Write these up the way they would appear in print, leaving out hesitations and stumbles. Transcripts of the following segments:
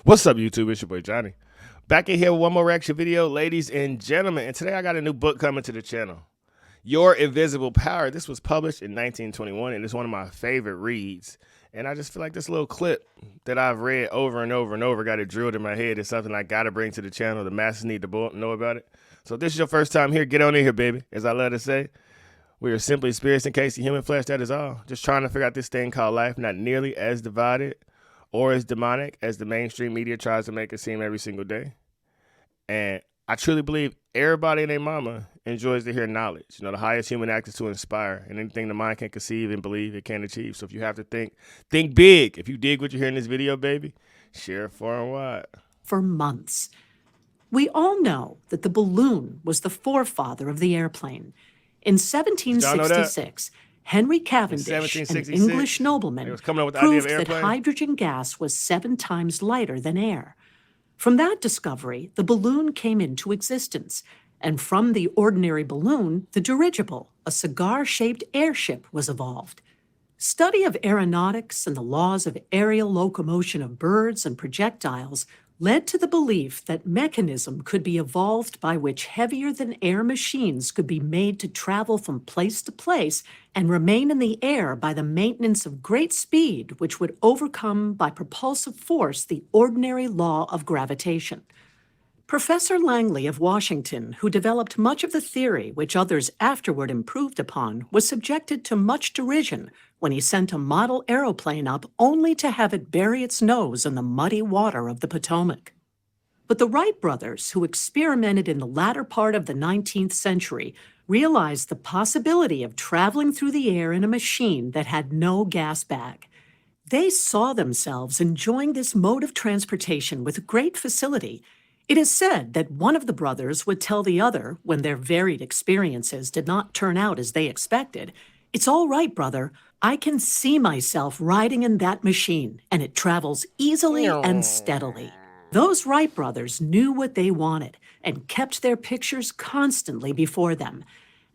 What's up, YouTube? It's your boy Johnny. Back in here with one more reaction video, ladies and gentlemen. And today I got a new book coming to the channel. Your Invisible Power. This was published in 1921, and it's one of my favorite reads. And I just feel like this little clip that I've read over and over and over, got it drilled in my head, is something I got to bring to the channel. The masses need to know about it. So if this is your first time here, get on in here, baby. As I love to say, we are simply spirits encased in human flesh, that is all. Just trying to figure out this thing called life, not nearly as divided or as demonic as the mainstream media tries to make it seem every single day. And I truly believe everybody and their mama enjoys to hear knowledge. You know, the highest human act is to inspire, and anything the mind can conceive and believe it can achieve. So if you have to think big. If you dig what you hear in this video, baby, share it far and wide. For months. We all know that the balloon was the forefather of the airplane. In 1766, Henry Cavendish, an English nobleman, proved that hydrogen gas was 7 times lighter than air. From that discovery, the balloon came into existence, and from the ordinary balloon, the dirigible, a cigar-shaped airship, was evolved. Study of aeronautics and the laws of aerial locomotion of birds and projectiles led to the belief that mechanism could be evolved by which heavier-than-air machines could be made to travel from place to place and remain in the air by the maintenance of great speed, which would overcome by propulsive force the ordinary law of gravitation. Professor Langley of Washington, who developed much of the theory which others afterward improved upon, was subjected to much derision when he sent a model aeroplane up only to have it bury its nose in the muddy water of the Potomac. But the Wright brothers, who experimented in the latter part of the 19th century, realized the possibility of traveling through the air in a machine that had no gas bag. They saw themselves enjoying this mode of transportation with great facility. It is said that one of the brothers would tell the other, when their varied experiences did not turn out as they expected, "It's all right, brother. I can see myself riding in that machine, and it travels easily and steadily." Those Wright brothers knew what they wanted and kept their pictures constantly before them.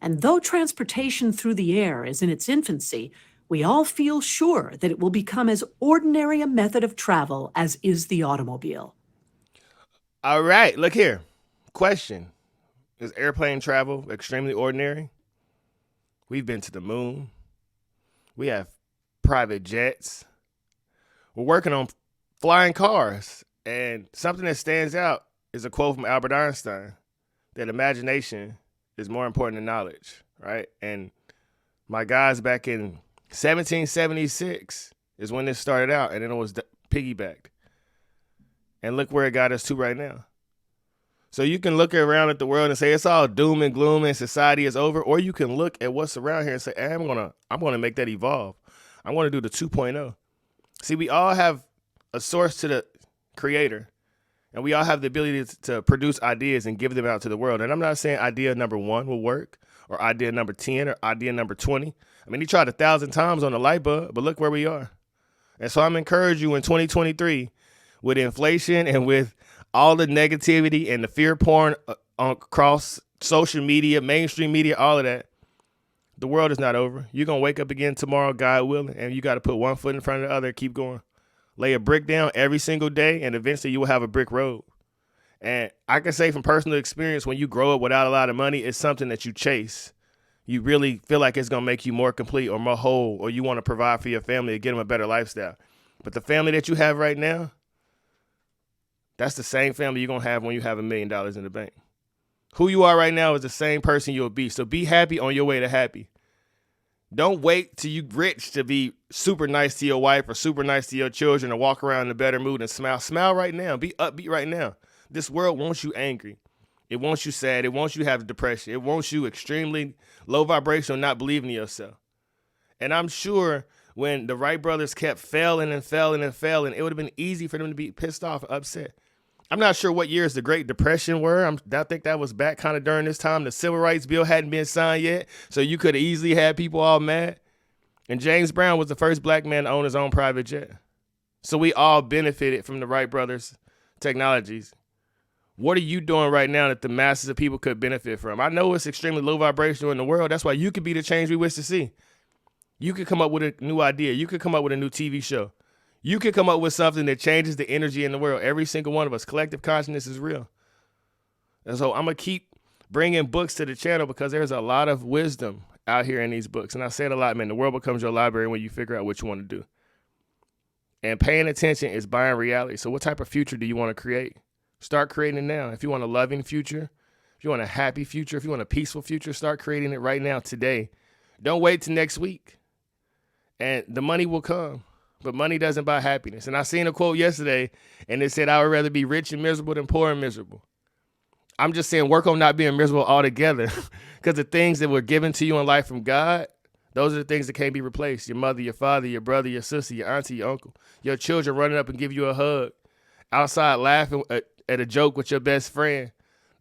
And though transportation through the air is in its infancy, we all feel sure that it will become as ordinary a method of travel as is the automobile. All right, look here. Question. Is airplane travel extremely ordinary? We've been to the moon. We have private jets. We're working on flying cars. And something that stands out is a quote from Albert Einstein, that imagination is more important than knowledge, right? And my guys back in 1776 is when this started out, and then it was piggybacked. And look where it got us to right now. So you can look around at the world and say it's all doom and gloom and society is over, or you can look at what's around here and say, hey, I'm gonna make that evolve. I'm gonna do the 2.0. See, we all have a source to the creator, and we all have the ability to produce ideas and give them out to the world. And I'm not saying idea number 1 will work, or idea number 10, or idea number 20. I mean, he tried 1,000 times on the light bulb, but look where we are. And so I'm encouraging you in 2023, with inflation and with all the negativity and the fear porn across social media, mainstream media, all of that, the world is not over. You're going to wake up again tomorrow, God willing, and you got to put one foot in front of the other and keep going. Lay a brick down every single day, and eventually you will have a brick road. And I can say from personal experience, when you grow up without a lot of money, it's something that you chase. You really feel like it's going to make you more complete or more whole, or you want to provide for your family to get them a better lifestyle. But the family that you have right now, that's the same family you're going to have when you have $1 million in the bank. Who you are right now is the same person you'll be. So be happy on your way to happy. Don't wait till you rich to be super nice to your wife or super nice to your children or walk around in a better mood and smile. Smile right now. Be upbeat right now. This world wants you angry. It wants you sad. It wants you to have depression. It wants you extremely low vibrational, not believing in yourself. And I'm sure when the Wright brothers kept failing and failing and failing, it would have been easy for them to be pissed off and upset. I'm not sure what years the Great Depression were. I think that was back kind of during this time. The Civil Rights Bill hadn't been signed yet, so you could have easily had people all mad. And James Brown was the first black man to own his own private jet. So we all benefited from the Wright brothers' technologies. What are you doing right now that the masses of people could benefit from? I know it's extremely low vibrational in the world. That's why you could be the change we wish to see. You could come up with a new idea. You could come up with a new TV show. You can come up with something that changes the energy in the world. Every single one of us. Collective consciousness is real. And so I'm going to keep bringing books to the channel because there's a lot of wisdom out here in these books. And I say it a lot, man. The world becomes your library when you figure out what you want to do. And paying attention is buying reality. So what type of future do you want to create? Start creating it now. If you want a loving future, if you want a happy future, if you want a peaceful future, start creating it right now, today. Don't wait till next week. And the money will come. But money doesn't buy happiness. And I seen a quote yesterday, and it said, I would rather be rich and miserable than poor and miserable. I'm just saying work on not being miserable altogether because the things that were given to you in life from God, those are the things that can't be replaced. Your mother, your father, your brother, your sister, your auntie, your uncle, your children running up and give you a hug, outside laughing at a joke with your best friend.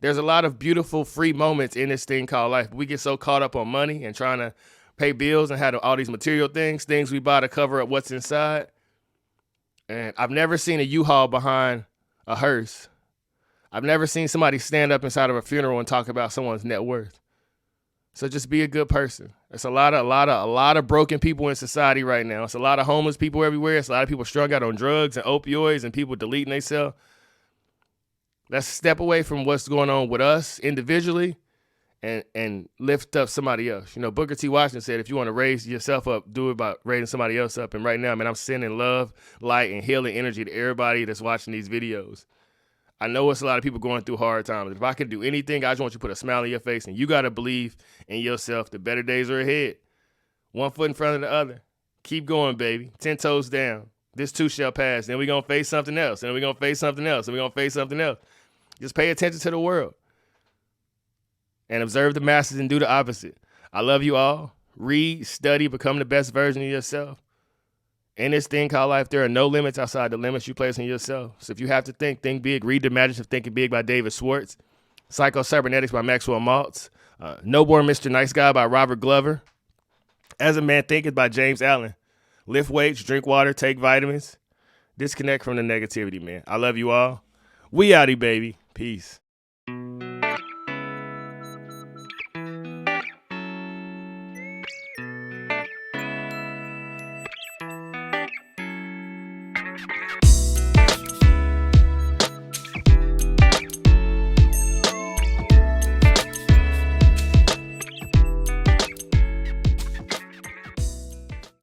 There's a lot of beautiful free moments in this thing called life. We get so caught up on money and trying to pay bills and have all these material things we buy to cover up what's inside. And I've never seen a U-Haul behind a hearse. I've never seen somebody stand up inside of a funeral and talk about someone's net worth. So just be a good person. It's a lot of broken people in society right now. It's a lot of homeless people everywhere. It's a lot of people strung out on drugs and opioids and people deleting themselves. Let's step away from what's going on with us individually and lift up somebody else. You know, Booker T. Washington said, if you want to raise yourself up, do it by raising somebody else up. And right now, man, I'm sending love, light, and healing energy to everybody that's watching these videos. I know it's a lot of people going through hard times. If I can do anything, I just want you to put a smile on your face, and you got to believe in yourself. The better days are ahead. One foot in front of the other. Keep going, baby. 10 toes down. This too shall pass. Then we're going to face something else. And then we're going to face something else. And we're going to face something else. Just pay attention to the world. And observe the masses and do the opposite. I love you all. Read, study, become the best version of yourself. In this thing called life, there are no limits outside the limits you place on yourself. So if you have to think big. Read The Magic of Thinking Big by David Schwartz. Psycho-Cybernetics by Maxwell Maltz. No More Mr. Nice Guy by Robert Glover. As a Man Thinketh by James Allen. Lift weights, drink water, take vitamins. Disconnect from the negativity, man. I love you all. We outie, baby. Peace.